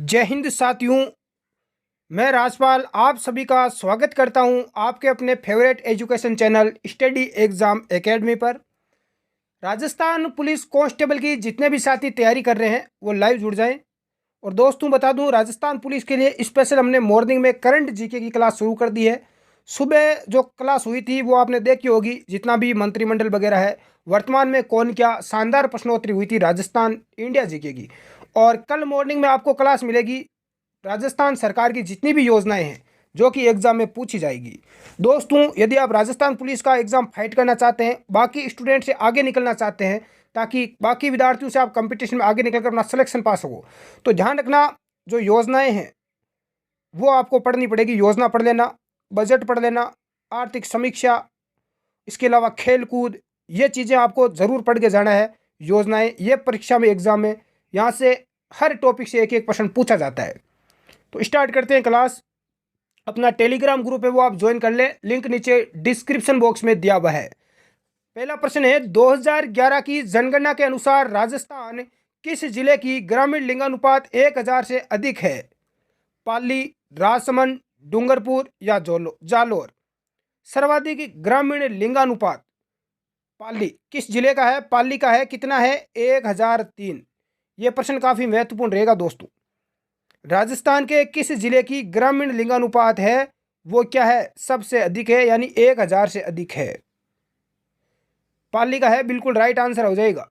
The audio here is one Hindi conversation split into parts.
जय हिंद साथियों। मैं राजपाल आप सभी का स्वागत करता हूं आपके अपने favourite education channel study exam academy पर। राजस्थान पुलिस कांस्टेबल की जितने भी साथी तैयारी कर रहे हैं वो लाइव जुड़ जाएं। और दोस्तों बता दूं, राजस्थान पुलिस के लिए स्पेशल हमने मॉर्निंग में करंट जीके की क्लास शुरू कर दी है। सुबह जो क्लास हुई थी वो आपने देखी होगी, जितना भी मंत्रिमंडल वगैरह है, वर्तमान में कौन क्या शानदार प्रश्नोत्तरी हुई थी राजस्थान इंडिया जीके की। और कल मॉर्निंग में आपको क्लास मिलेगी राजस्थान सरकार की जितनी भी योजनाएं हैं जो कि एग्जाम में पूछी जाएगी। दोस्तों, यदि आप राजस्थान पुलिस का एग्जाम फाइट करना चाहते हैं, बाकी स्टूडेंट से आगे निकलना चाहते हैं, ताकि बाकी विद्यार्थियों से आप कंपटीशन में आगे निकलकर अपना सिलेक्शन पास हो, तो ध्यान रखना जो योजनाएं हैं वो आपको पढ़नी पड़ेगी। योजना पढ़ लेना, बजट पढ़ लेना, आर्थिक समीक्षा, इसके अलावा खेल कूद, ये चीज़ें आपको ज़रूर पढ़ के जाना है। योजनाएं ये परीक्षा में एग्जाम में यहाँ से हर टॉपिक से एक एक प्रश्न पूछा जाता है। तो स्टार्ट करते हैं क्लास। अपना टेलीग्राम ग्रुप है वो आप ज्वाइन कर लें, लिंक नीचे डिस्क्रिप्शन बॉक्स में दिया हुआ है। पहला प्रश्न है, 2011 की जनगणना के अनुसार राजस्थान किस जिले की ग्रामीण लिंगानुपात 1000 से अधिक है? पाली, राजसमंद, डूंगरपुर या जालोर? सर्वाधिक ग्रामीण लिंगानुपात पाली किस जिले का है? पाली का है। कितना है? 1003। यह प्रश्न काफी महत्वपूर्ण रहेगा दोस्तों। राजस्थान के किस जिले की ग्रामीण लिंगानुपात है वो क्या है? सबसे अधिक है, यानी 1000 से अधिक है। पाली का है, बिल्कुल राइट आंसर हो जाएगा।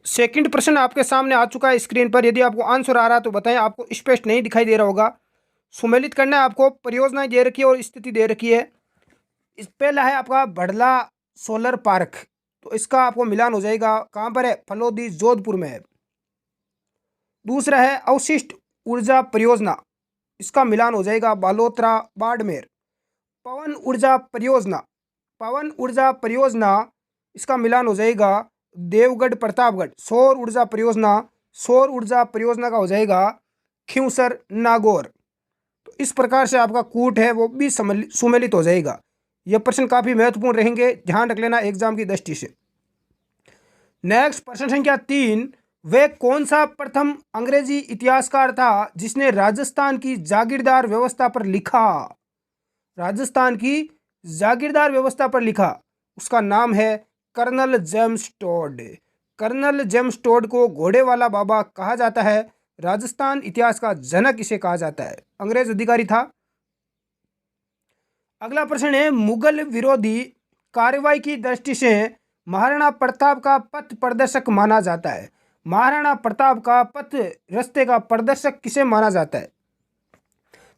सेकंड प्रश्न आपके सामने आ चुका है स्क्रीन पर। यदि आपको आंसर आ रहा है तो बताएं, आपको स्पष्ट नहीं दिखाई दे रहा होगा। सुमेलित करना है आपको। परियोजनाएं दे रखी है और स्थिति दे रखी है। इस पहला है आपका भड़ला सोलर पार्क, तो इसका आपको मिलान हो जाएगा। कहाँ पर है? फलोदी, जोधपुर में है। दूसरा है अवशिष्ट ऊर्जा परियोजना, इसका मिलान हो जाएगा बालोतरा, बाड़मेर। पवन ऊर्जा परियोजना, पवन ऊर्जा परियोजना, इसका मिलान हो जाएगा देवगढ़, प्रतापगढ़। सौर ऊर्जा परियोजना, सौर ऊर्जा परियोजना का हो जाएगा खिंवसर, नागौर। तो इस प्रकार से आपका कूट है वो भी सुमेलित हो जाएगा। यह प्रश्न काफी महत्वपूर्ण रहेंगे, ध्यान रख लेना एग्जाम की दृष्टि से। नेक्स्ट प्रश्न संख्या 3, वह कौन सा प्रथम अंग्रेजी इतिहासकार था जिसने राजस्थान की जागीरदार व्यवस्था पर लिखा? राजस्थान की जागीरदार व्यवस्था पर लिखा, उसका नाम है colonel James Tod. Colonel James Tod को घोड़े वाला बाबा कहा जाता है। राजस्थान इतिहास का जनक इसे कहा जाता है। अंग्रेज अधिकारी था। अगला प्रश्न है, मुगल विरोधी कार्रवाई की दृष्टि से महाराणा प्रताप का पथ प्रदर्शक माना जाता है। महाराणा प्रताप का पथ रास्ते का प्रदर्शक किसे माना जाता है?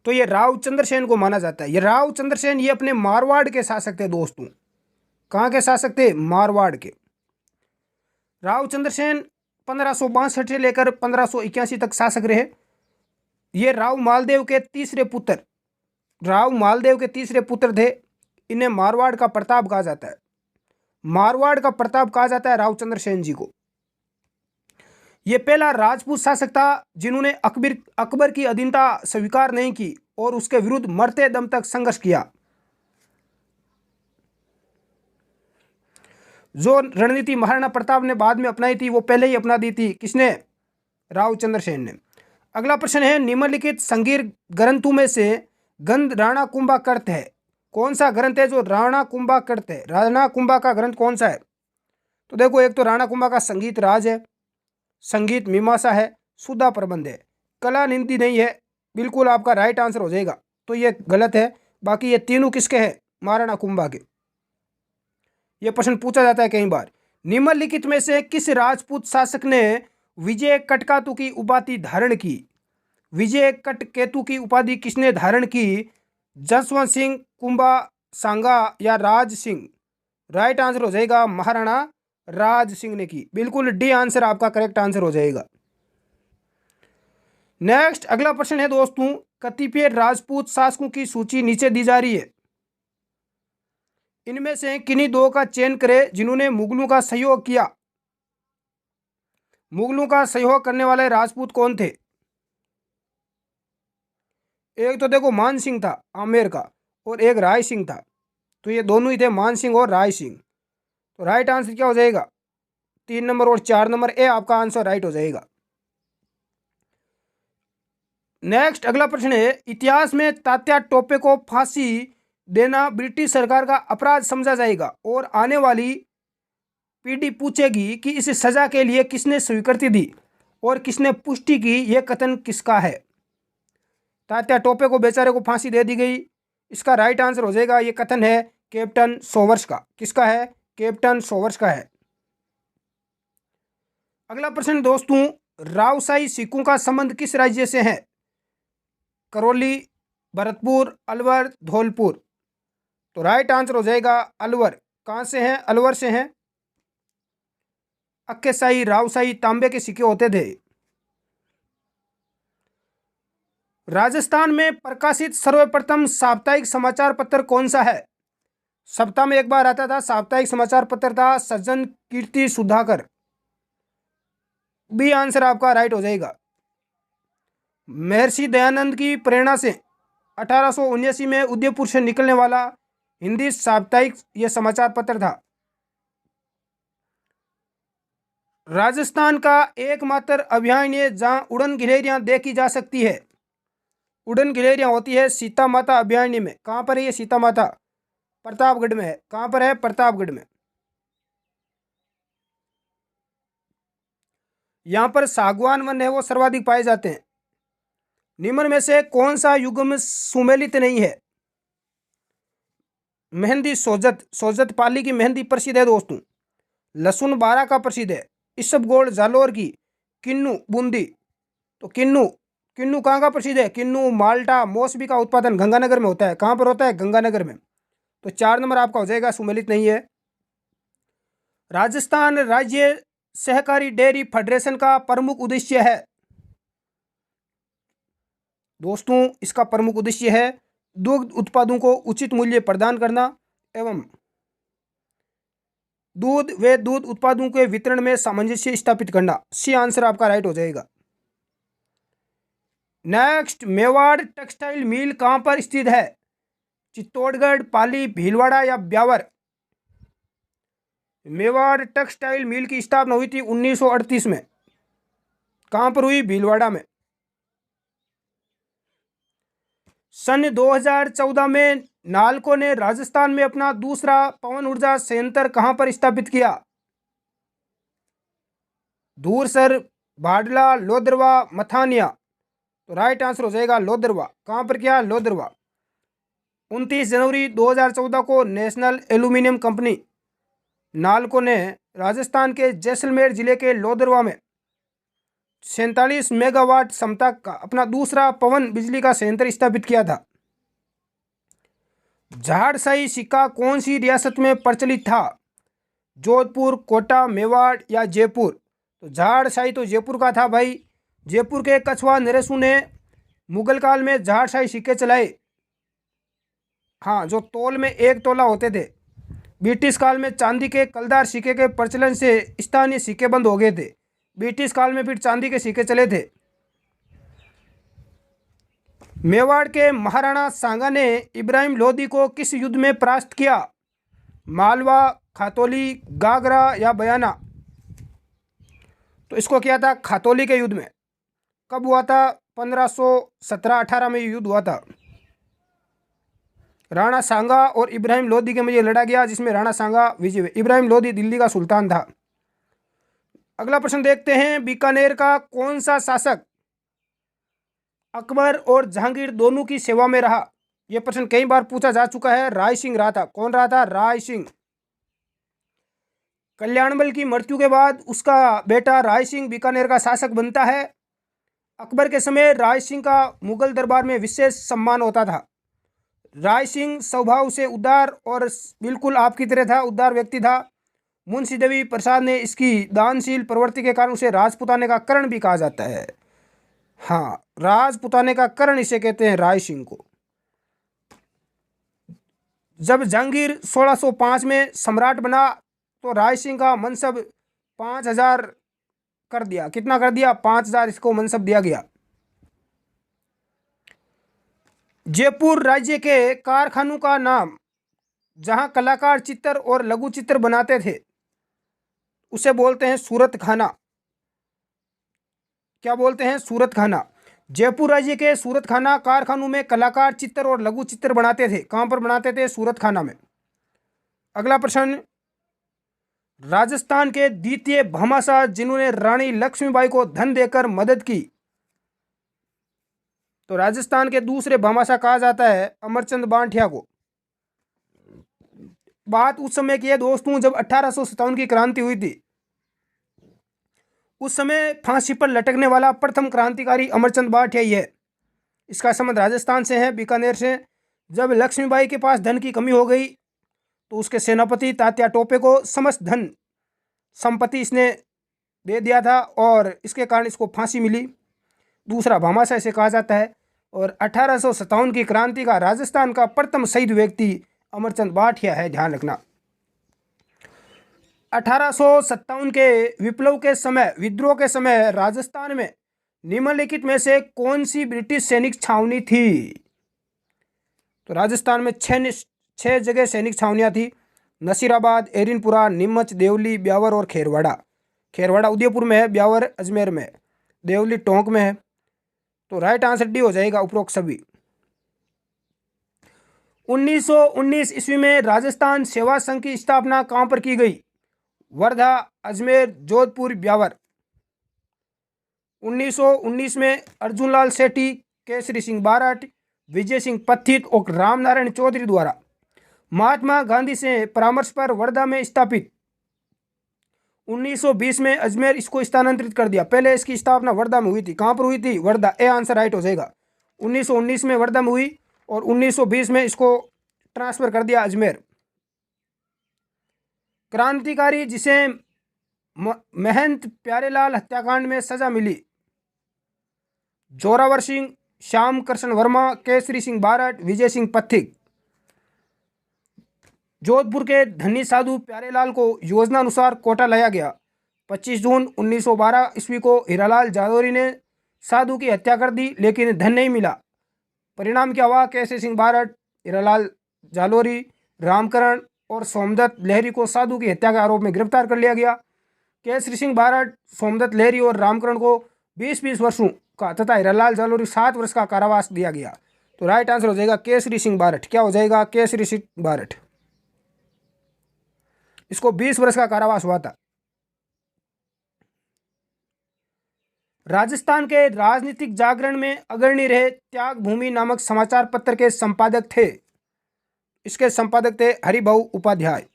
तो ये राव चंद्रसेन को माना जाता है। ये राव चंद्रसेन ये अपने मारवाड़ के शासक थे दोस्तों। कहाँ के शासक थे? मारवाड़ के। राव चंद्रसेन 1562 से लेकर 1581 तक शासक रहे। ये राव मालदेव के तीसरे पुत्र, राव मालदेव के तीसरे पुत्र थे। इन्हें मारवाड़ का प्रताप कहा जाता है। मारवाड़ का प्रताप कहा जाता है राव चंद्रसेन जी को। यह पहला राजपूत शासक था जिन्होंने अकबर की अधीनता स्वीकार नहीं की और उसके विरुद्ध मरते दम तक संघर्ष किया। जो रणनीति महाराणा प्रताप ने बाद में अपनाई थी वो पहले ही अपना दी थी। किसने? राव चंद्रसेन ने। अगला प्रश्न है, निम्नलिखित संगीत ग्रंथों में से ग्रंथ राणा कुंभा कृत है। कौन सा ग्रंथ है जो राणा कुंभा कृत है? राणा कुंभा का ग्रंथ कौन सा है? तो देखो, एक तो राणा कुंभा का संगीत राज है, संगीत मीमांसा है, सुधा प्रबंध है, कला निधि नहीं है। बिल्कुल आपका राइट आंसर हो जाएगा। तो ये गलत है। बाकी ये तीनों किसके हैं? महाराणा कुंभा के। यह प्रश्न पूछा जाता है कई बार। निम्नलिखित में से किस राजपूत शासक ने विजय कटकातु की उपाधि धारण की? विजय कटकेतु की उपाधि किसने धारण की? जसवंत सिंह, कुंभा सांगा या राज सिंह? राइट आंसर हो जाएगा महाराणा राज सिंह ने की। बिल्कुल डी आंसर आपका करेक्ट आंसर हो जाएगा। नेक्स्ट अगला प्रश्न है दोस्तों, कतिपय राजपूत शासकों की सूची नीचे दी जा रही है। इनमें से किन्हीं दो का चयन करें जिन्होंने मुगलों का सहयोग किया। मुगलों का सहयोग करने वाले राजपूत कौन थे? एक तो देखो मान सिंह था आमेर का, और एक राय सिंह था। तो ये दोनों ही थे, मान सिंह और राय सिंह। तो राइट आंसर क्या हो जाएगा? 3 नंबर और 4 नंबर ए आपका आंसर राइट हो जाएगा। नेक्स्ट अगला प्रश्न है, इतिहास में तात्या टोपे को फांसी देना ब्रिटिश सरकार का अपराध समझा जाएगा और आने वाली पीढ़ी पूछेगी कि इस सजा के लिए किसने स्वीकृति दी और किसने पुष्टि की। यह कथन किसका है? तात्या टोपे को बेचारे को फांसी दे दी गई। इसका राइट आंसर हो जाएगा, ये कथन है कैप्टन सोवर्स का। किसका है? कैप्टन सोवर्स का है। अगला प्रश्न दोस्तों, रावसाई सिखों का संबंध किस राज्य से है? करौली, भरतपुर, अलवर, धौलपुर। तो राइट आंसर हो जाएगा अलवर। कहाँ से हैं? अलवर से हैं। अक्केसाई, रावसाई तांबे के सिक्के होते थे। राजस्थान में प्रकाशित सर्वप्रथम साप्ताहिक समाचार पत्र कौन सा है? सप्ताह में एक बार आता था साप्ताहिक समाचार पत्र था सज्जन कीर्ति सुधाकर। बी आंसर आपका राइट हो जाएगा। महर्षि दयानंद की प्रेरणा से 1879 में उदयपुर से निकलने वाला हिंदी साप्ताहिक यह समाचार पत्र था। राजस्थान का एकमात्र अभयारण्य जहां उड़न गिलहरियां देखी जा सकती है, उड़न गिलहरियां होती है सीता माता अभयारण्य में। कहाँ पर है ये सीता माता? प्रतापगढ़ में है। कहाँ पर है? प्रतापगढ़ में। यहाँ पर सागवान वन है वो सर्वाधिक पाए जाते हैं। निम्न में से कौन सा युग्म सुमेलित नहीं है? मेहंदी सोजत, सोजत पाली की मेहंदी प्रसिद्ध है दोस्तों। लहसुन बारा का प्रसिद्ध है। इसबगोल जालोर की। किन्नू बूंदी। तो किन्नू, किन्नू कहाँ का प्रसिद्ध है? किन्नू, माल्टा, मौसमी का उत्पादन गंगानगर में होता है। कहाँ पर होता है? गंगानगर में। तो 4 नंबर आपका हो जाएगा, सुमेलित नहीं है। राजस्थान राज्य सहकारी डेयरी फेडरेशन का प्रमुख उद्देश्य है दोस्तों, इसका प्रमुख उद्देश्य है दुग्ध उत्पादों को उचित मूल्य प्रदान करना एवं दूध व दूध उत्पादों के वितरण में सामंजस्य स्थापित करना। सी आंसर आपका राइट हो जाएगा। नेक्स्ट, मेवाड़ टेक्सटाइल मिल कहाँ पर स्थित है? चित्तौड़गढ़, पाली, भीलवाड़ा या ब्यावर? मेवाड़ टेक्सटाइल मिल की स्थापना हुई थी 1938 में। कहाँ पर हुई? भीलवाड़ा में। सन 2014 में नालको ने राजस्थान में अपना दूसरा पवन ऊर्जा संयंत्र कहां पर स्थापित किया? धूरसर, भाडला, लोदरवा, मथानिया। तो राइट आंसर हो जाएगा लोदरवा। कहां पर किया? लोदरवा। 29 जनवरी 2014 को नेशनल एल्यूमिनियम कंपनी नालको ने राजस्थान के जैसलमेर जिले के लोदरवा में 47 मेगावाट क्षमता का अपना दूसरा पवन बिजली का संयंत्र स्थापित किया था। झाड़साई सिक्का कौन सी रियासत में प्रचलित था? जोधपुर, कोटा, मेवाड़ या जयपुर? तो झाड़साई तो जयपुर का था भाई। जयपुर के कछवा नरेशू ने मुगल काल में झाड़साई सिक्के चलाए। हाँ, जो तौल में 1 तोला होते थे। ब्रिटिश काल में चांदी के कलदार सिक्के के प्रचलन से स्थानीय सिक्के बंद हो गए थे। ब्रिटिश काल में फिर चांदी के सिक्के चले थे। मेवाड़ के महाराणा सांगा ने इब्राहिम लोधी को किस युद्ध में परास्त किया? मालवा, खातौली, गागरा या बयाना? तो इसको किया था खातौली के युद्ध में। कब हुआ था? 1517-18 में युद्ध हुआ था। राणा सांगा और इब्राहिम लोधी के मध्य लड़ा गया, जिसमें राणा सांगा विजय हुए। इब्राहिम लोधी दिल्ली का सुल्तान था। अगला प्रश्न देखते हैं, बीकानेर का कौन सा शासक अकबर और जहांगीर दोनों की सेवा में रहा? यह प्रश्न कई बार पूछा जा चुका है। राय सिंह रहा था। कौन रहा था? राय सिंह। कल्याणमल की मृत्यु के बाद उसका बेटा राय सिंह बीकानेर का शासक बनता है। अकबर के समय राय सिंह का मुगल दरबार में विशेष सम्मान होता था। राय सिंह स्वभाव से उदार और बिल्कुल आपकी तरह था, उदार व्यक्ति था। मुंशी देवी प्रसाद ने इसकी दानशील प्रवृत्ति के कारण उसे राजपुताने का कर्ण भी कहा जाता है। हाँ, राजपुताने का कर्ण इसे कहते हैं, राय सिंह को। जब जहांगीर 1605 में सम्राट बना तो राय सिंह का मनसब 5000 कर दिया। कितना कर दिया? 5000 इसको मनसब दिया गया। जयपुर राज्य के कारखानों का नाम जहां कलाकार चित्र और लघु चित्र बनाते थे उसे बोलते हैं सूरत खाना। क्या बोलते हैं? सूरत खाना। जयपुर राज्य के सूरत खाना कारखानों में कलाकार चित्र और लघु चित्र बनाते थे। कहाँ पर बनाते थे? सूरत खाना में। अगला प्रश्न, राजस्थान के द्वितीय भामाशाह जिन्होंने रानी लक्ष्मीबाई को धन देकर मदद की, तो राजस्थान के दूसरे भामाशाह कहा जाता है अमरचंद बांठिया को। बात उस समय की है दोस्तों जब 1857 की क्रांति हुई थी। उस समय फांसी पर लटकने वाला प्रथम क्रांतिकारी अमरचंद बांठिया ही है। इसका संबंध राजस्थान से है, बीकानेर से। जब लक्ष्मीबाई के पास धन की कमी हो गई तो उसके सेनापति तात्या टोपे को समस्त धन संपत्ति इसने दे दिया था और इसके कारण इसको फांसी मिली। दूसरा भामाशाह इसे कहा जाता है। और 1857 की क्रांति का राजस्थान का प्रथम शहीद व्यक्ति अमरचंद बांठिया है, ध्यान रखना। 1857 के विप्लव के समय, विद्रोह के समय राजस्थान में निम्नलिखित में से कौन सी ब्रिटिश सैनिक छावनी थी? तो राजस्थान में छह जगह सैनिक छावनियां थी। नसीराबाद, एरिनपुरा, नीमच, देवली, ब्यावर और खेरवाड़ा। खेरवाड़ा उदयपुर में है, ब्यावर अजमेर में है, देवली टोंक में है। तो राइट आंसर डी हो जाएगा उपरोक्त सभी। 1919 ईस्वी में राजस्थान सेवा संघ की स्थापना कहां पर की गई? वर्धा, अजमेर, जोधपुर, ब्यावर। 1919 में अर्जुनलाल सेठी, केसरी सिंह बारठ, विजय सिंह पथिक और रामनारायण चौधरी द्वारा महात्मा गांधी से परामर्श पर वर्धा में स्थापित। 1920 में अजमेर इसको स्थानांतरित कर दिया। पहले इसकी स्थापना वर्धा में हुई थी। कहां पर हुई थी? वर्धा। ए आंसर राइट हो जाएगा। 1919 में वर्धा में हुई और 1920 में इसको ट्रांसफर कर दिया अजमेर। क्रांतिकारी जिसे महंत प्यारेलाल हत्याकांड में सजा मिली? जोरावर सिंह, श्याम कृष्ण वर्मा, केसरी सिंह बारठ, विजय सिंह पथिक। जोधपुर के धनी साधु प्यारेलाल को योजना अनुसार कोटा लाया गया। 25 जून 1912 ईस्वी को हीरालाल जालोरी ने साधु की हत्या कर दी लेकिन धन नहीं मिला। परिणाम क्या हुआ? केसरी सिंह बारठ, हीरालाल जालोरी, रामकरण और सोमदत्त लहरी को साधु की हत्या के आरोप में गिरफ्तार कर लिया गया। केसरी सिंह बारठ, सोमदत्त लहरी और रामकरण को 20-20 वर्षों का तथा हीरालाल जालोरी 7 वर्ष का कारावास दिया गया। तो राइट आंसर हो जाएगा केसरी सिंह बारठ। क्या हो जाएगा? केसरी सिंह बारठ। इसको 20 वर्ष का कारावास हुआ था। राजस्थान के राजनीतिक जागरण में अग्रणी रहे त्याग भूमि नामक समाचार पत्र के संपादक थे। इसके संपादक थे हरिभाऊ उपाध्याय।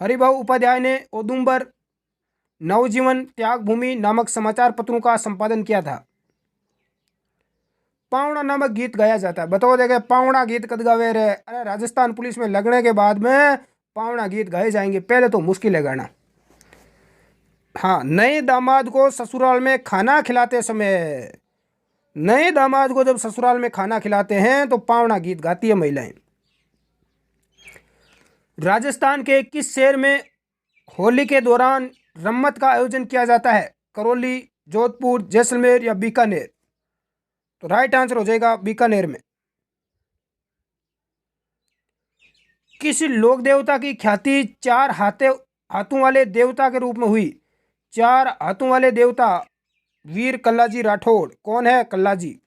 हरिभाऊ उपाध्याय ने औदुंबर, नवजीवन, त्याग भूमि नामक समाचार पत्रों का संपादन किया था। पावड़ा नामक गीत गाया जाता है। बताओ देखे पावड़ा गीत कद गावे रे? अरे राजस्थान पुलिस में लगने के बाद में पावड़ा गीत गाए जाएंगे, पहले तो मुश्किल है गाना। हाँ, नए दामाद को ससुराल में खाना खिलाते समय, नए दामाद को जब ससुराल में खाना खिलाते हैं तो पावड़ा गीत गाती है महिलाएं। राजस्थान के किस शहर में होली के दौरान रम्मत का आयोजन किया जाता है? करौली, जोधपुर, जैसलमेर या बीकानेर? तो राइट आंसर हो जाएगा बीकानेर में। किस लोक देवता की ख्याति 4 हाथों वाले देवता के रूप में हुई? 4 हाथों वाले देवता वीर कल्लाजी राठौड़। कौन है? कल्लाजी।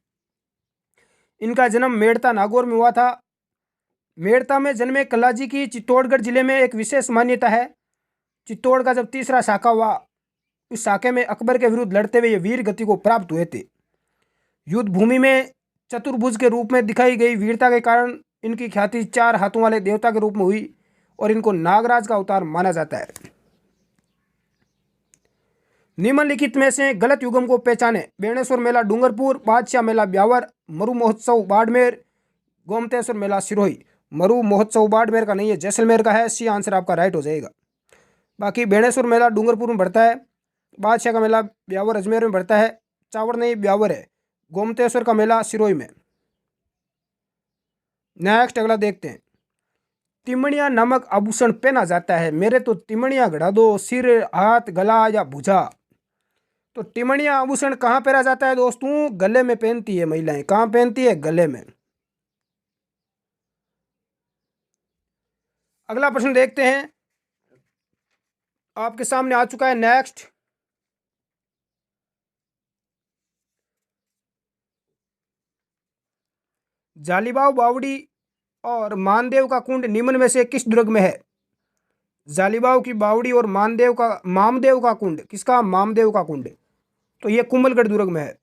इनका जन्म मेड़ता नागौर में हुआ था। मेड़ता में जन्मे कल्लाजी की चित्तौड़गढ़ जिले में एक विशेष मान्यता है। चित्तौड़ का जब तीसरा शाखा हुआ, उस शाखे में अकबर के विरुद्ध लड़ते हुए ये वीर गति को प्राप्त हुए थे। युद्ध भूमि में चतुर्भुज के रूप में दिखाई गई वीरता के कारण इनकी ख्याति 4 हाथों वाले देवता के रूप में हुई और इनको नागराज का अवतार माना जाता है। निम्नलिखित में से गलत युगम को पहचाने। बेणेश्वर मेला डूंगरपुर, बादशाह मेला ब्यावर, मरु महोत्सव बाड़मेर, गोमतेश्वर मेला सिरोही। मरु महोत्सव बाड़मेर का नहीं है, जैसलमेर का है। सी आंसर आपका राइट हो जाएगा। बाकी बेणेश्वर मेला डूंगरपुर में बढ़ता है, बादशाह का मेला ब्यावर अजमेर में बढ़ता है, चावड़ नहीं ब्यावर है, गोमतेश्वर का मेला सिरोही में। नेक्स्ट अगला देखते हैं। तिमणिया नामक आभूषण पहना जाता है। मेरे तो तिमणिया गढ़ा दो, सिर, हाथ, गला या भुजा। तो तिमणिया आभूषण कहाँ पहना जाता है दोस्तों? गले में पहनती है महिलाएं। कहाँ पहनती है? गले में। अगला प्रश्न देखते हैं, आपके सामने आ चुका है। नेक्स्ट, जालिबाव बावड़ी और मानदेव का कुंड निम्न में से किस दुर्ग में है? जालिबाव की बावड़ी और मामदेव का कुंड, किसका? मामदेव का कुंड। तो ये कुंभलगढ़ दुर्ग में है।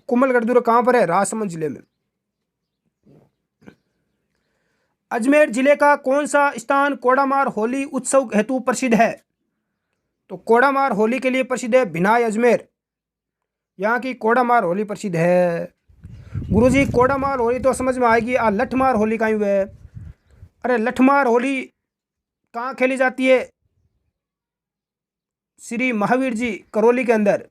कुंभलगढ़ दुर्ग कहाँ पर है? राजसमंद जिले में। अजमेर जिले का कौन सा स्थान कोडामार होली उत्सव हेतु प्रसिद्ध है? तो कोडामार होली के लिए प्रसिद्ध है भिनाई अजमेर। यहाँ की कोडामार होली प्रसिद्ध है। गुरुजी कोडामार होली तो समझ में आएगी, लठमार होली कहीं है? अरे लठमार होली कहाँ खेली जाती है? श्री महावीर जी करौली के अंदर।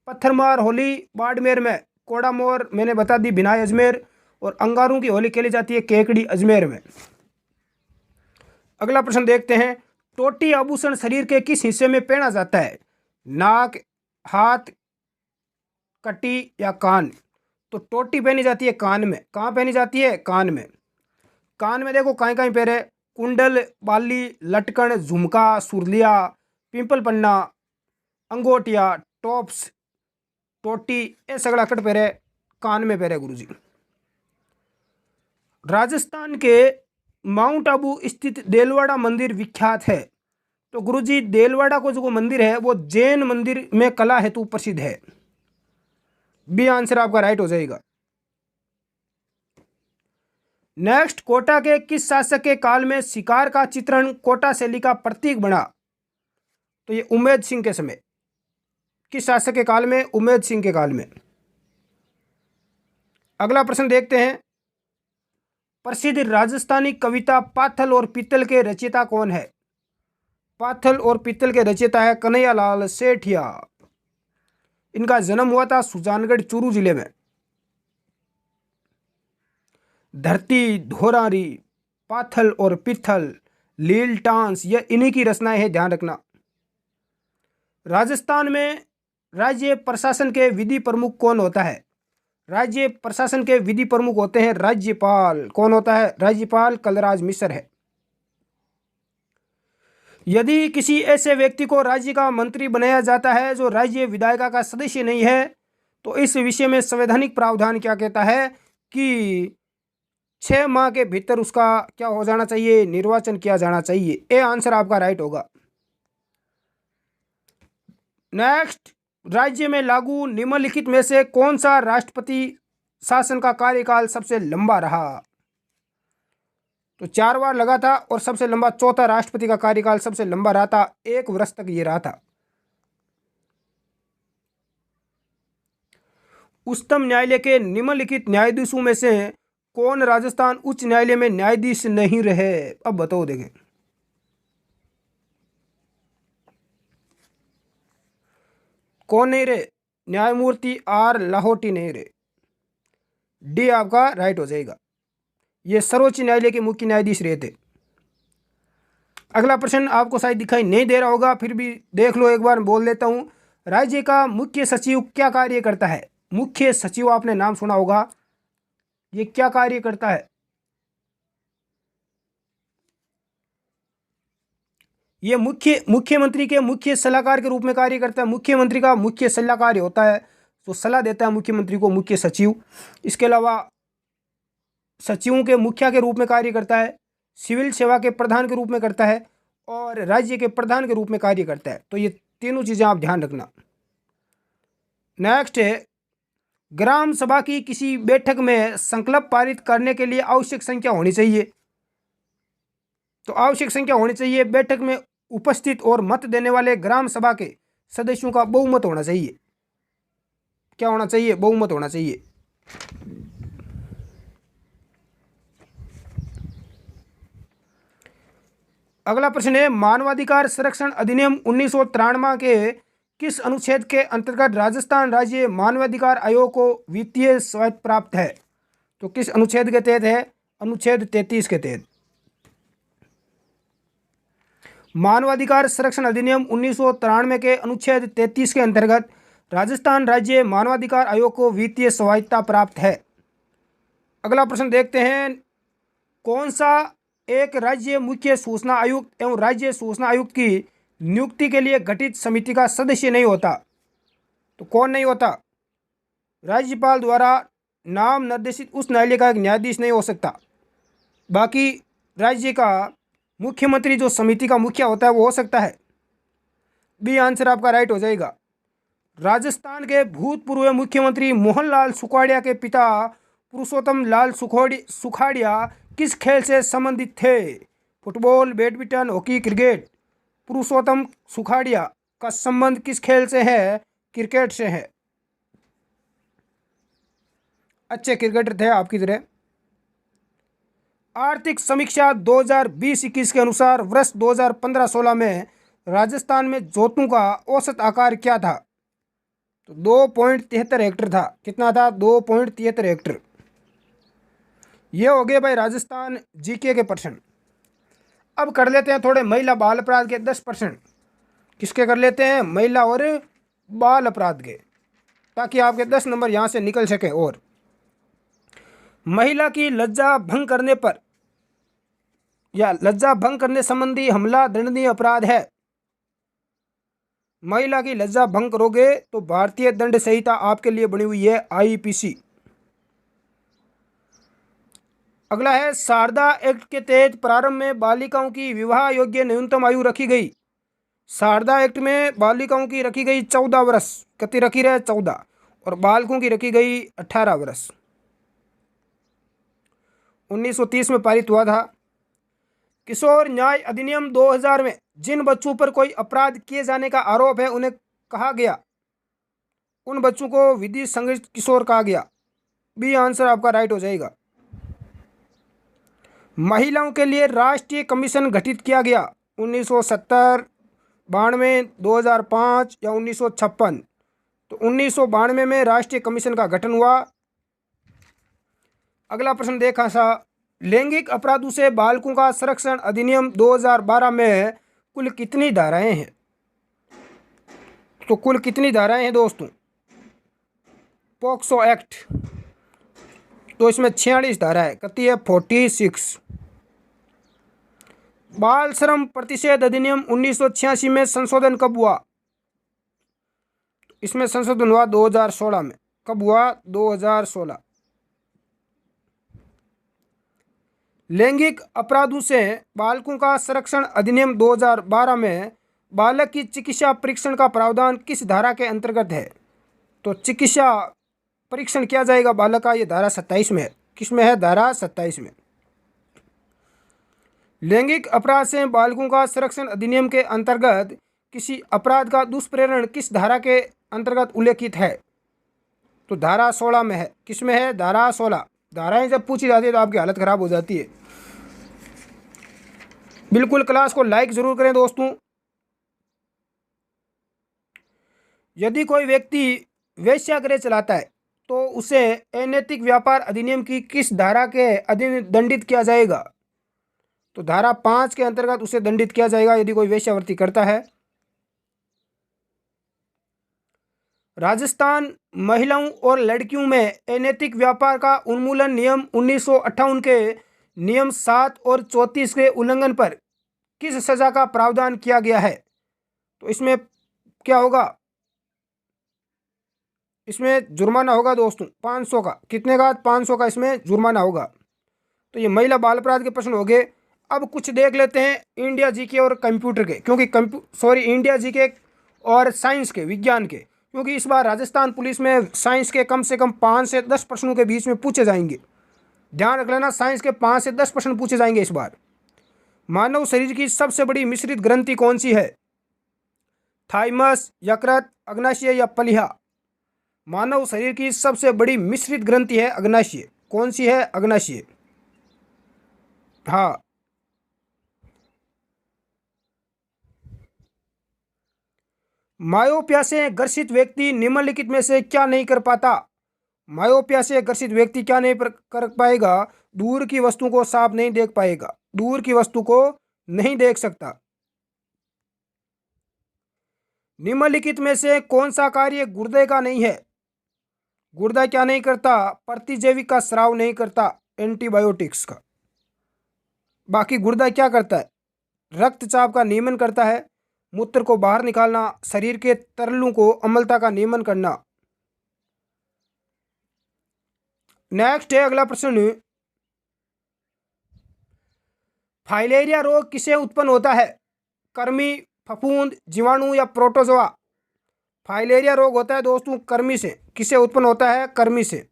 पत्थरमार होली बाड़मेर में। कोडामोर मैंने बता दी भिनाई अजमेर। और अंगारों की होली खेली जाती है केकड़ी अजमेर में। अगला प्रश्न देखते हैं। टोटी आभूषण शरीर के किस हिस्से में पहना जाता है? नाक, हाथ, कटी या कान? तो टोटी पहनी जाती है कान में। कहाँ पहनी जाती है? कान में। कान में देखो कहीं कहीं पैर है। कुंडल, बाली, लटकन, झुमका, सुरलिया, पिंपल पन्ना, अंगोटिया, टॉप्स, टोटी, ये सगड़ा कट पैर है कान में पैर है गुरुजी। राजस्थान के माउंट आबू स्थित देलवाड़ा मंदिर विख्यात है। तो गुरुजी देलवाड़ा को जो मंदिर है वो जैन मंदिर में कला हेतु प्रसिद्ध है। बी आंसर आपका राइट हो जाएगा। नेक्स्ट, कोटा के किस शासक के काल में शिकार का चित्रण कोटा शैली का प्रतीक बना? तो ये उमेद सिंह के समय। किस शासक के काल में? उमेद सिंह के काल में। अगला प्रश्न देखते हैं। प्रसिद्ध राजस्थानी कविता पाथल और पीतल के रचयिता कौन है? पाथल और पीतल के रचयिता है कन्हैयालाल सेठिया। इनका जन्म हुआ था सुजानगढ़ चूरू जिले में। धरती, धोरारी, पाथल और पीथल, लील टांस, ये इन्हीं की रचनाएं हैं, ध्यान रखना। राजस्थान में राज्य प्रशासन के विधि प्रमुख कौन होता है? राज्य प्रशासन के विधि प्रमुख होते हैं राज्यपाल। कौन होता है? राज्यपाल कलराज मिश्र है। यदि किसी ऐसे व्यक्ति को राज्य का मंत्री बनाया जाता है जो राज्य विधायिका का सदस्य नहीं है तो इस विषय में संवैधानिक प्रावधान क्या कहता है कि 6 माह के भीतर उसका क्या हो जाना चाहिए? निर्वाचन किया जाना चाहिए। ए आंसर आपका राइट होगा। नेक्स्ट, राज्य में लागू निम्नलिखित में से कौन सा राष्ट्रपति शासन का कार्यकाल सबसे लंबा रहा? तो 4 बार लगा था और सबसे लंबा चौथा राष्ट्रपति का कार्यकाल सबसे लंबा रहा था, 1 वर्ष तक ये रहा था। उच्चतम न्यायालय के निम्नलिखित न्यायाधीशों में से कौन राजस्थान उच्च न्यायालय में न्यायाधीश नहीं रहे? अब बताओ देखें। कौन नहीं रहे? न्यायमूर्ति आर लाहौटी नहीं रहे। डी आपका राइट हो जाएगा। ये सर्वोच्च न्यायालय के मुख्य न्यायाधीश रहे थे। अगला प्रश्न आपको शायद दिखाई नहीं दे रहा होगा, फिर भी देख लो, एक बार बोल देता हूं। राज्य का मुख्य सचिव क्या कार्य करता है? मुख्य सचिव आपने नाम सुना होगा, ये क्या कार्य करता है? ये मुख्यमंत्री के मुख्य सलाहकार के रूप में कार्य करता है। मुख्यमंत्री का मुख्य सलाहकार होता है, तो सलाह देता है मुख्यमंत्री को मुख्य सचिव। इसके अलावा सचिवों के मुखिया के रूप में कार्य करता है, सिविल सेवा के प्रधान के रूप में करता है और राज्य के प्रधान के रूप में कार्य करता है। तो ये तीनों चीज़ें आप ध्यान रखना। नेक्स्ट है, ग्राम सभा की किसी बैठक में संकल्प पारित करने के लिए आवश्यक संख्या होनी चाहिए। तो आवश्यक संख्या होनी चाहिए, बैठक में उपस्थित और मत देने वाले ग्राम सभा के सदस्यों का बहुमत होना चाहिए। क्या होना चाहिए? बहुमत होना चाहिए। अगला प्रश्न है, मानवाधिकार संरक्षण अधिनियम 1993 के किस अनुच्छेद के अंतर्गत राजस्थान राज्य मानवाधिकार आयोग को वित्तीय स्वायत्त प्राप्त है? तो किस अनुच्छेद के तहत है? अनुच्छेद 33 के तहत। मानवाधिकार संरक्षण अधिनियम 1993 के अनुच्छेद 33 के अंतर्गत राजस्थान राज्य मानवाधिकार आयोग को वित्तीय स्वायत्तता प्राप्त है। अगला प्रश्न देखते हैं, कौन सा एक राज्य मुख्य सूचना आयुक्त एवं राज्य सूचना आयुक्त की नियुक्ति के लिए गठित समिति का सदस्य नहीं होता? तो कौन नहीं होता? राज्यपाल द्वारा नाम निर्देशित उस न्यायालय का एक न्यायाधीश नहीं हो सकता। बाकी राज्य का मुख्यमंत्री जो समिति का मुखिया होता है वो हो सकता है। बी आंसर आपका राइट हो जाएगा। राजस्थान के भूतपूर्व मुख्यमंत्री मोहनलाल सुखाड़िया के पिता पुरुषोत्तम लाल सुखाड़िया किस खेल से संबंधित थे? Football, badminton, hockey, cricket. Purushottam Sukhadia का संबंध किस खेल से है? क्रिकेट से है। अच्छे क्रिकेटर थे आपकी तरह। आर्थिक समीक्षा 2020-21 के अनुसार वर्ष 2015-16 में राजस्थान में जोतों का औसत आकार क्या था? तो 2.73 हेक्टर था। कितना था? 2.73 हेक्टर। ये हो गए भाई राजस्थान जीके के प्रश्न। अब कर लेते हैं थोड़े महिला बाल अपराध के 10%। किसके कर लेते हैं? महिला और बाल अपराध के, ताकि आपके 10 नंबर यहाँ से निकल सके। और महिला की लज्जा भंग करने पर या लज्जा भंग करने संबंधी हमला दंडनीय अपराध है। महिला की लज्जा भंग करोगे तो भारतीय दंड संहिता आपके लिए बनी हुई है, आईपीसी। अगला है शारदा एक्ट के तहत प्रारंभ में बालिकाओं की विवाह योग्य न्यूनतम आयु रखी गई। शारदा एक्ट में बालिकाओं की रखी गई 14 वर्ष। कितनी रखी रहे? 14। और बालकों की रखी गई 18 वर्ष। 1930 में पारित हुआ था। किशोर न्याय अधिनियम 2000 में जिन बच्चों पर कोई अपराध किए जाने का आरोप है उन्हें कहा गया, उन बच्चों को विधि संगठित किशोर कहा गया। बी आंसर आपका राइट हो जाएगा। महिलाओं के लिए राष्ट्रीय कमीशन गठित किया गया 1970, 92, 2005 या 1956। तो 1992 में राष्ट्रीय कमीशन का गठन हुआ। अगला प्रश्न देखा सा, लैंगिक अपराधों से बालकों का संरक्षण अधिनियम 2012 में कुल कितनी धाराएं हैं? तो कुल कितनी धाराएं हैं दोस्तों? पॉक्सो एक्ट, तो इसमें 46 धारा है। कितनी है? 46। बाल श्रम प्रतिषेध अधिनियम 1986 में संशोधन कब हुआ? इसमें संशोधन हुआ 2016 में। कब हुआ? 2016। लैंगिक अपराधों से बालकों का संरक्षण अधिनियम 2012 में बालक की चिकित्सा परीक्षण का प्रावधान किस धारा के अंतर्गत है? तो चिकित्सा परीक्षण किया जाएगा बालक का, ये धारा 27 में है। किस में है? धारा 27 में। लैंगिक अपराध से बालकों का संरक्षण अधिनियम के अंतर्गत किसी अपराध का दुष्प्रेरण किस धारा के अंतर्गत उल्लेखित है? तो धारा 16 में है। किस में है? धारा 16। धाराएं जब पूछी जाती है तो आपकी हालत खराब हो जाती है। बिल्कुल क्लास को लाइक जरूर करें दोस्तों। यदि कोई व्यक्ति वेश्यागृह चलाता है तो उसे अनैतिक व्यापार अधिनियम की किस धारा के अधीन दंडित किया जाएगा? तो धारा 5 के अंतर्गत उसे दंडित किया जाएगा यदि कोई वेश्यावृत्ति करता है। राजस्थान महिलाओं और लड़कियों में अनैतिक व्यापार का उन्मूलन नियम 1958 के नियम 7 और 34 के उल्लंघन पर किस सजा का प्रावधान किया गया है? तो इसमें क्या होगा? इसमें जुर्माना होगा दोस्तों 500 का। कितने का? 500 का इसमें जुर्माना होगा। तो ये महिला बाल अपराध के प्रश्न हो गए। अब कुछ देख लेते हैं इंडिया जीके और कंप्यूटर के, क्योंकि इंडिया जीके और साइंस के, विज्ञान के, क्योंकि इस बार राजस्थान पुलिस में साइंस के कम से कम 5 से 10 प्रश्नों के बीच में पूछे जाएंगे। ध्यान रख लेना, साइंस के 5 से 10 प्रश्न पूछे जाएंगे इस बार। मानव शरीर की सबसे बड़ी मिश्रित ग्रंथि कौन सी है? थाइमस, यकृत, अग्नाशय या प्लीहा? मानव शरीर की सबसे बड़ी मिश्रित ग्रंथि है अग्नाशय। कौन सी है? अग्नाशय। हाँ। मायोपिया से ग्रसित व्यक्ति निम्नलिखित में से क्या नहीं कर पाता? मायोपिया से ग्रसित व्यक्ति क्या नहीं कर पाएगा? दूर की वस्तु को साफ नहीं देख पाएगा। दूर की वस्तु को नहीं देख सकता। निम्नलिखित में से कौन सा कार्य गुर्दे का नहीं है? गुर्दा क्या नहीं करता? प्रतिजैविक का स्राव नहीं करता, एंटीबायोटिक्स का। बाकी गुर्दा क्या करता है? रक्तचाप का नियमन करता है, मूत्र को बाहर निकालना, शरीर के तरलों को अम्लता का नियमन करना। नेक्स्ट है अगला प्रश्न, फाइलेरिया रोग किसे उत्पन्न होता है? कृमि, फफूंद, जीवाणु या प्रोटोजोआ? फाइलेरिया रोग होता है दोस्तों कृमि से। किससे उत्पन्न होता है? कृमि से।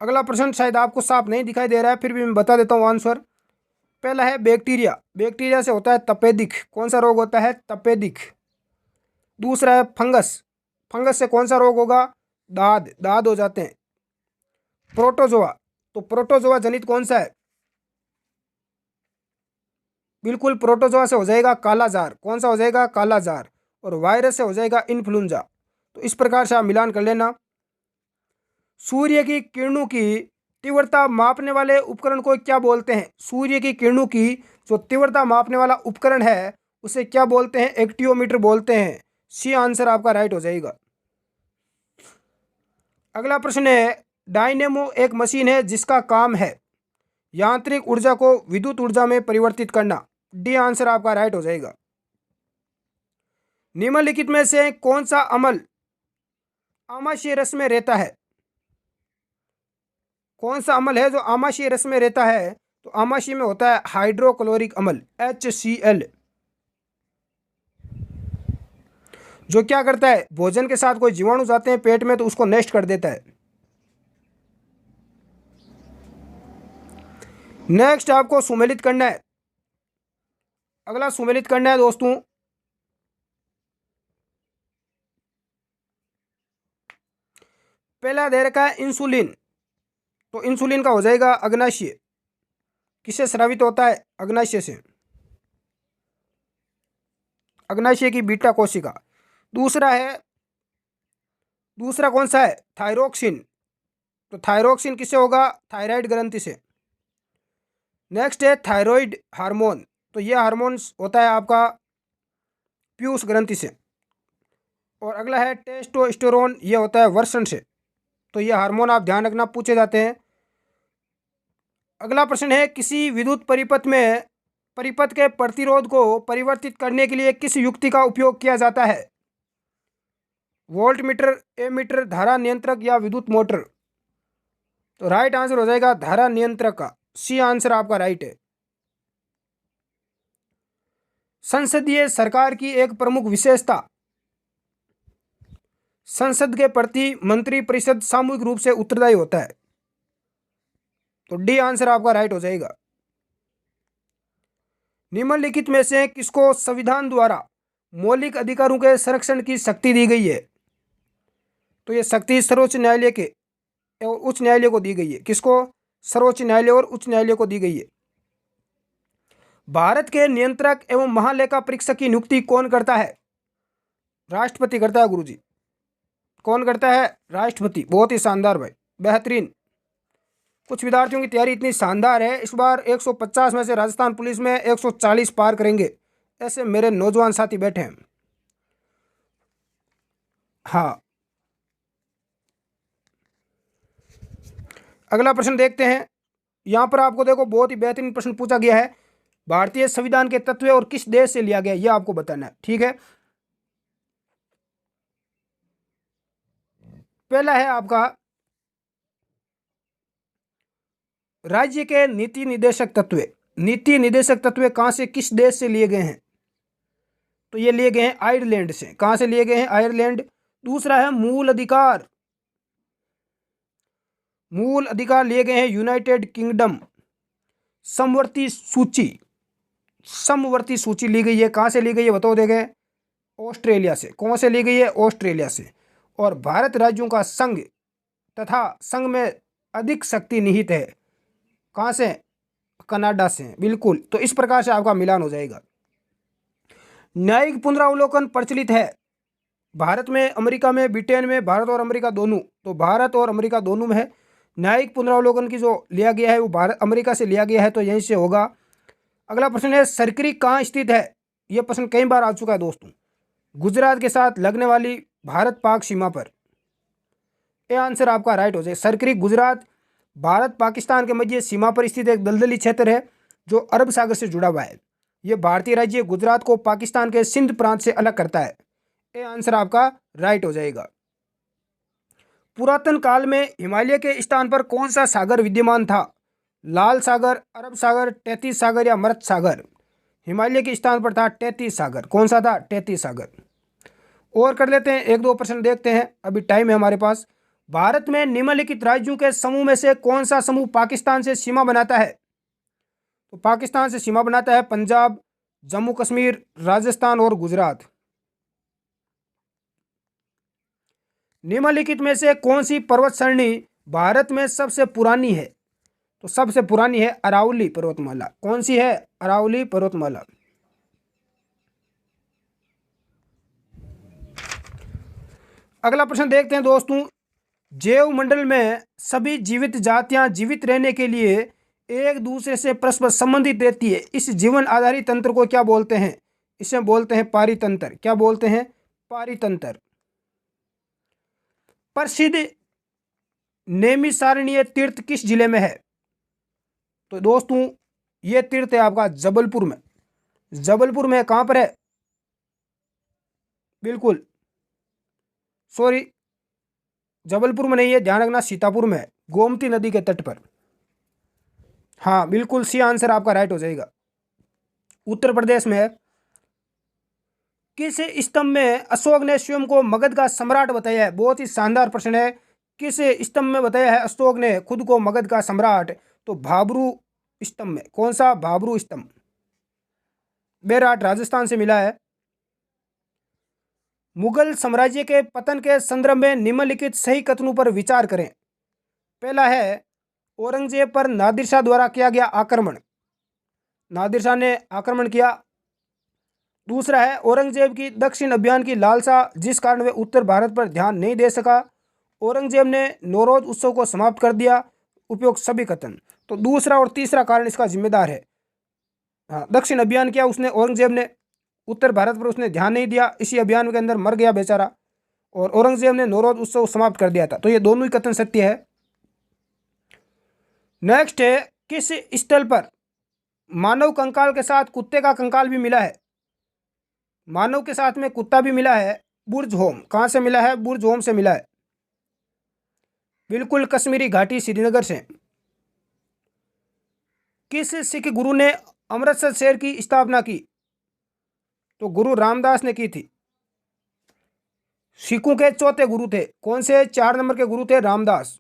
अगला प्रश्न शायद आपको साफ नहीं दिखाई दे रहा है, फिर भी मैं बता देता हूँ आंसर। पहला है बैक्टीरिया, बैक्टीरिया से होता है तपेदिक। कौन सा रोग होता है? तपेदिक। दूसरा है फंगस, फंगस से कौन सा रोग होगा? दाद, दाद हो जाते हैं। प्रोटोजोआ, तो प्रोटोजोआ जनित कौन सा है? बिल्कुल प्रोटोजोआ से हो जाएगा कालाजार। कौन सा हो जाएगा? कालाजार। और वायरस से हो जाएगा इन्फ्लुएंजा। तो इस प्रकार से आप मिलान कर लेना। सूर्य की किरणों की तीव्रता मापने वाले उपकरण को क्या बोलते हैं? सूर्य की किरणों की जो तीव्रता मापने वाला उपकरण है उसे क्या बोलते हैं? एक्टियोमीटर बोलते हैं। सी आंसर आपका राइट हो जाएगा। अगला प्रश्न है, डायनेमो एक मशीन है जिसका काम है यांत्रिक ऊर्जा को विद्युत ऊर्जा में परिवर्तित करना। डी आंसर आपका राइट हो जाएगा। निम्नलिखित में से कौन सा अम्ल आमाशय रस में रहता है? कौन सा अम्ल है जो आमाशय रस में रहता है? तो आमाशय में होता है हाइड्रोक्लोरिक अम्ल, HCl। जो क्या करता है? भोजन के साथ कोई जीवाणु जाते हैं पेट में तो उसको नष्ट कर देता है। नेक्स्ट आपको सुमेलित करना है। अगला सुमेलित करना है दोस्तों, पहला दे रखा है इंसुलिन। तो इंसुलिन का हो जाएगा अग्नाशय। किससे स्रावित होता है? अग्नाशय से, अग्नाशय की बीटा कोशिका। दूसरा कौन सा है? थायरोक्सिन। तो थायरोक्सिन किससे होगा? थायराइड ग्रंथि से। नेक्स्ट है थायराइड हार्मोन। तो यह हार्मोन होता है आपका पीयूष ग्रंथि से। और अगला है टेस्टोस्टेरोन, यह होता है वर्षण से। तो यह हार्मोन आप ध्यान रखना, पूछे जाते हैं। अगला प्रश्न है, किसी विद्युत परिपथ के प्रतिरोध को परिवर्तित करने के लिए किस युक्ति का उपयोग किया जाता है? वोल्ट मीटर, एमीटर, धारा नियंत्रक या विद्युत मोटर? तो राइट आंसर हो जाएगा धारा नियंत्रक का। सी आंसर आपका राइट है। संसदीय सरकार की एक प्रमुख विशेषता, संसद के प्रति मंत्रिपरिषद सामूहिक रूप से उत्तरदायी होता है। तो डी आंसर आपका राइट हो जाएगा। निम्नलिखित में से किसको संविधान द्वारा मौलिक अधिकारों के संरक्षण की शक्ति दी गई है? तो यह शक्ति सर्वोच्च न्यायालय के और उच्च न्यायालय को दी गई है। किसको? सर्वोच्च न्यायालय और उच्च न्यायालय को दी गई है। भारत के नियंत्रक एवं महालेखा परीक्षक की नियुक्ति कौन करता है? राष्ट्रपति करता है गुरुजी। कौन करता है? राष्ट्रपति। बहुत ही शानदार भाई, बेहतरीन। कुछ विद्यार्थियों की तैयारी इतनी शानदार है, इस बार 150 में से राजस्थान पुलिस में 140 पार करेंगे, ऐसे मेरे नौजवान साथी बैठे हैं। हाँ, अगला प्रश्न देखते हैं। यहां पर आपको देखो बहुत ही बेहतरीन प्रश्न पूछा गया है। भारतीय संविधान के तत्व और किस देश से लिया गया यह आपको बताना है। ठीक है, पहला है आपका राज्य के नीति निर्देशक तत्व। नीति निर्देशक तत्व कहां से, किस देश से लिए गए हैं? तो ये लिए गए हैं आयरलैंड से। कहां से लिए गए हैं? आयरलैंड। दूसरा है मूल अधिकार। मूल अधिकार लिए गए हैं यूनाइटेड किंगडम। समवर्ती सूची ली गई है। कहां से ली गई है बताओ? देखें, ऑस्ट्रेलिया से। कौन से ली गई है? ऑस्ट्रेलिया से। और भारत राज्यों का संघ तथा संघ में अधिक शक्ति निहित है। कहां से? कनाडा से। बिल्कुल, तो इस प्रकार से आपका मिलान हो जाएगा। न्यायिक पुनरावलोकन प्रचलित है भारत में, अमेरिका में, ब्रिटेन में, भारत और अमेरिका दोनों। तो भारत और अमेरिका दोनों में है। न्यायिक पुनरावलोकन की जो लिया गया है वो भारत अमेरिका से लिया गया है, तो यहीं से होगा। अगला प्रश्न है, सरकरी कहाँ स्थित है? यह प्रश्न कई बार आ चुका है दोस्तों। गुजरात के साथ लगने वाली भारत पाक सीमा पर। यह आंसर आपका राइट हो जाए। सरकरी गुजरात भारत पाकिस्तान के मध्य सीमा पर स्थित एक दलदली क्षेत्र है जो अरब सागर से जुड़ा हुआ है। यह भारतीय राज्य गुजरात को पाकिस्तान के सिंध प्रांत से अलग करता है। यह आंसर आपका राइट हो जाएगा। पुरातन काल में हिमालय के स्थान पर कौन सा सागर विद्यमान था? लाल सागर, अरब सागर, तैतीस सागर या मृत सागर? हिमालय के स्थान पर था तैतीस सागर। कौन सा था? तैतीस सागर। और कर लेते हैं, एक दो प्रश्न देखते हैं, अभी टाइम है हमारे पास। भारत में निम्नलिखित राज्यों के समूह में से कौन सा समूह पाकिस्तान से सीमा बनाता है? तो पाकिस्तान से सीमा बनाता है पंजाब, जम्मू कश्मीर, राजस्थान और गुजरात। निम्नलिखित में से कौन सी पर्वत श्रेणी भारत में सबसे पुरानी है? तो सबसे पुरानी है अरावली पर्वतमाला। कौन सी है? अरावली पर्वतमाला। अगला प्रश्न देखते हैं दोस्तों। जैव मंडल में सभी जीवित जातियां जीवित रहने के लिए एक दूसरे से परस्पर संबंधित रहती है। इस जीवन आधारित तंत्र को क्या बोलते हैं? इसे बोलते हैं पारितंत्र। क्या बोलते हैं? पारितंत्र। प्रसिद्ध नैमिषारण्य तीर्थ किस जिले में है? तो दोस्तों ये तीर्थ है आपका जबलपुर में। जबलपुर में कहां पर है? बिल्कुल सॉरी, जबलपुर में नहीं है, ध्यान रखना, सीतापुर में है, गोमती नदी के तट पर। हाँ बिल्कुल, सी आंसर आपका राइट हो जाएगा। उत्तर प्रदेश में है। किस स्तंभ में अशोक ने स्वयं को मगध का सम्राट बताया है? बहुत ही शानदार प्रश्न है। किस स्तंभ में बताया है अशोक ने खुद को मगध का सम्राट? तो भाबरू स्तंभ में। कौन सा? भाबरू स्तंभ। बेराट राजस्थान से मिला है। मुगल साम्राज्य के पतन के संदर्भ में निम्नलिखित सही कथनों पर विचार करें। पहला है औरंगजेब पर नादिर शाह द्वारा किया गया आक्रमण। नादिर शाह ने आक्रमण किया। दूसरा है औरंगजेब की दक्षिण अभियान की लालसा जिस कारण वे उत्तर भारत पर ध्यान नहीं दे सका। औरंगजेब ने नौरोज उत्सव को समाप्त कर दिया। उपयुक्त सभी कथन। तो दूसरा और तीसरा कारण इसका जिम्मेदार है। हाँ, दक्षिण अभियान किया उसने औरंगजेब ने, उत्तर भारत पर उसने ध्यान नहीं दिया, इसी अभियान के अंदर मर गया बेचारा। और औरंगजेब ने नौरोज उत्सव समाप्त कर दिया था। तो ये दोनों ही कथन सत्य है। नेक्स्ट है किस स्थल पर मानव कंकाल के साथ कुत्ते का कंकाल भी मिला है? मानव के साथ में कुत्ता भी मिला है। बुर्ज होम। कहां से मिला है? बुर्ज होम से मिला है। बिल्कुल कश्मीरी घाटी श्रीनगर से। किस सिख गुरु ने अमृतसर शहर की स्थापना की? तो गुरु रामदास ने की थी। सिखों के चौथे गुरु थे। कौन से? 4 नंबर के गुरु थे रामदास।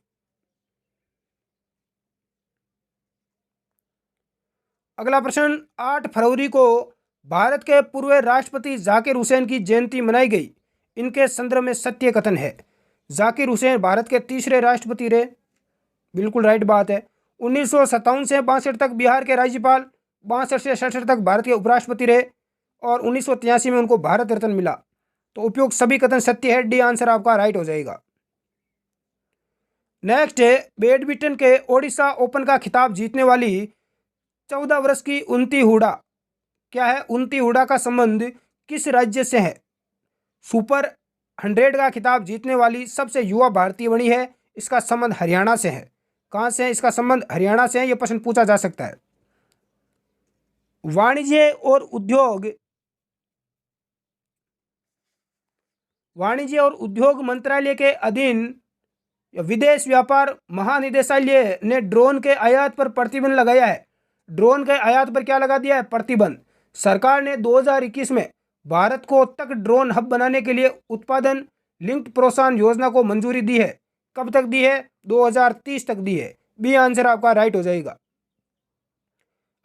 अगला प्रश्न, 8 फरवरी को भारत के पूर्व राष्ट्रपति जाकिर हुसैन की जयंती मनाई गई। इनके संदर्भ में सत्य कथन है। जाकिर हुसैन भारत के तीसरे राष्ट्रपति रहे। बिल्कुल राइट बात है। 1957 से 62 तक बिहार के राज्यपाल, 62 से 66 तक भारत के उपराष्ट्रपति रहे और 1983 में उनको भारत रत्न मिला। तो उपयुक्त सभी कथन सत्य है। डी आंसर आपका राइट हो जाएगा। नेक्स्ट है बैडमिंटन के ओडिशा ओपन का खिताब जीतने वाली 14 वर्ष की उन्नति हुडा। क्या है? उन्नति हुडा का संबंध किस राज्य से है? सुपर 100 का खिताब जीतने वाली सबसे युवा भारतीय बनी है। इसका संबंध हरियाणा से है। कहां से है? इसका संबंध हरियाणा से है। यह प्रश्न पूछा जा सकता है। वाणिज्य और उद्योग मंत्रालय के अधीन विदेश व्यापार महानिदेशालय ने ड्रोन के आयात पर प्रतिबंध लगाया है। ड्रोन के आयात पर क्या लगा दिया है? प्रतिबंध। सरकार ने 2021 में भारत को तक ड्रोन हब बनाने के लिए उत्पादन लिंक्ड प्रोत्साहन योजना को मंजूरी दी है। कब तक दी है? 2030 तक दी है। बी आंसर आपका राइट हो जाएगा।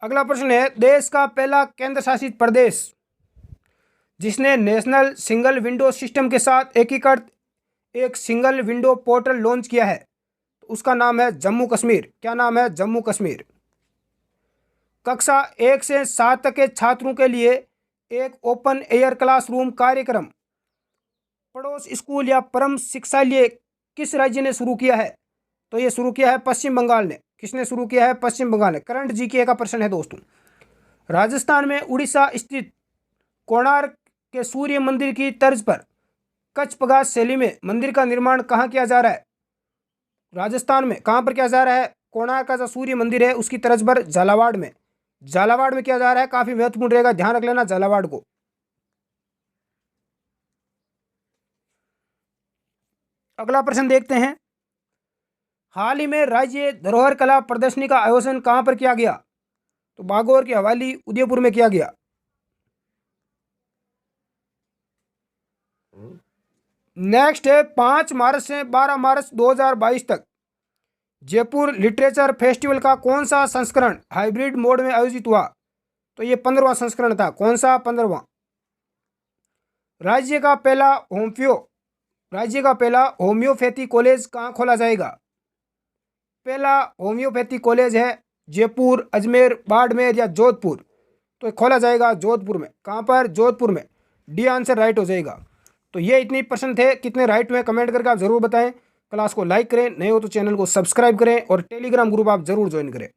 अगला प्रश्न है देश का पहला केंद्र शासित प्रदेश जिसने नेशनल सिंगल विंडो सिस्टम के साथ एकीकृत एक सिंगल विंडो पोर्टल लॉन्च किया है। उसका नाम है जम्मू कश्मीर। क्या नाम है? जम्मू कश्मीर। कक्षा 1 से 7 तक के छात्रों के लिए एक ओपन एयर क्लासरूम कार्यक्रम पड़ोस स्कूल या परम शिक्षालय किस राज्य ने शुरू किया है? तो ये शुरू किया है पश्चिम बंगाल ने। किसने शुरू किया है? पश्चिम बंगाल ने। करंट जीके का प्रश्न है दोस्तों। राजस्थान में उड़ीसा स्थित कोणार्क के सूर्य मंदिर की तर्ज पर कच्छ पगास शैली में मंदिर का निर्माण कहाँ किया जा रहा है? राजस्थान में। कहाँ पर किया जा रहा है? कोणार्क का जो सूर्य मंदिर है उसकी तर्ज पर झालावाड़ में। झालावाड़ में किया जा रहा है। काफी महत्वपूर्ण रहेगा, ध्यान रख लेना झालावाड़ को। अगला प्रश्न देखते हैं। हाल ही में राज्य धरोहर कला प्रदर्शनी का आयोजन कहाँ पर किया गया? तो बागौर की हवेली उदयपुर में किया गया। नेक्स्ट है 5 मार्च से 12 मार्च 2022 तक जयपुर लिटरेचर फेस्टिवल का कौन सा संस्करण हाइब्रिड मोड में आयोजित हुआ? तो ये 15वां संस्करण था। कौन सा? 15वां। राज्य का पहला होम्योपैथी कॉलेज कहाँ खोला जाएगा? पहला होम्योपैथी कॉलेज है जयपुर, अजमेर, बाड़मेर या जोधपुर। तो खोला जाएगा जोधपुर में। कहाँ पर? जोधपुर में। डी आंसर राइट हो जाएगा। तो ये इतने प्रश्न थे, कितने राइट हुए कमेंट करके आप जरूर बताएं। क्लास को लाइक करें, नए हो तो चैनल को सब्सक्राइब करें और टेलीग्राम ग्रुप आप जरूर ज्वाइन करें।